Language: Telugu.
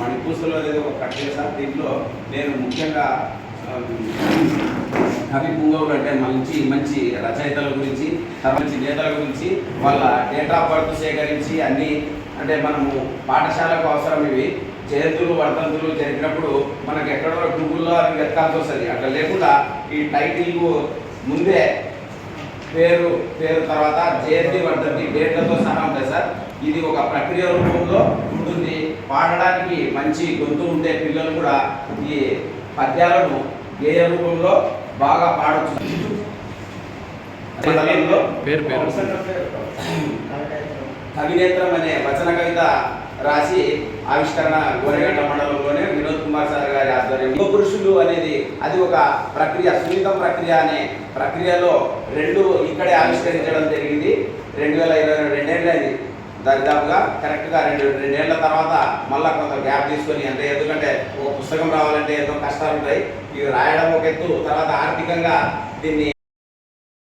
మణిపూసలు అనేది ఒక ప్రక్రియ సార్. దీంట్లో నేను ముఖ్యంగా కవి పుంగవులు అంటే మంచి మంచి రచయితల గురించి, మంచి నేతల గురించి వాళ్ళ డేట్ ఆఫ్ బర్త్ సేకరించి అన్నీ, అంటే మనము పాఠశాలకు అవసరం ఇవి జయంతులు వర్ధంతులు జరిగినప్పుడు మనకు ఎక్కడో గూగుల్లో అవి వెతకాల్సి వస్తుంది. అట్లా లేకుండా ఈ టైటిల్కు ముందే పేరు తర్వాత జయంతి వర్ధంతి డేట్లతో సహా ఉంటాయి సార్. ఇది ఒక ప్రక్రియ రూపంలో ఉంటుంది. పాడడానికి మంచి గొంతు ఉండే పిల్లలు కూడా ఈ పద్యాలను గేయ రూపంలో బాగా పాడవచ్చు. కవినేత్రం అనే వచన కవిత రాసి ఆవిష్కరణ గోరెగంట మండలంలోనే వినోద్ కుమార్ సార్ గారి ఆధ్వర్యం. యువ పురుషులు అనేది అది ఒక ప్రక్రియ, సున్నితం ప్రక్రియ అనే ప్రక్రియలో 2 ఇక్కడే ఆవిష్కరించడం జరిగింది. 2022 రెండేళ్ళది దాదాపుగా కరెక్ట్గా రెండేళ్ల తర్వాత మళ్ళీ కొంత గ్యాప్ తీసుకొని, అంటే ఎందుకంటే ఒక పుస్తకం రావాలంటే ఎంతో కష్టాలు ఉంటాయి. ఇది రాయడం ఒక ఎత్తు, తర్వాత ఆర్థికంగా దీన్ని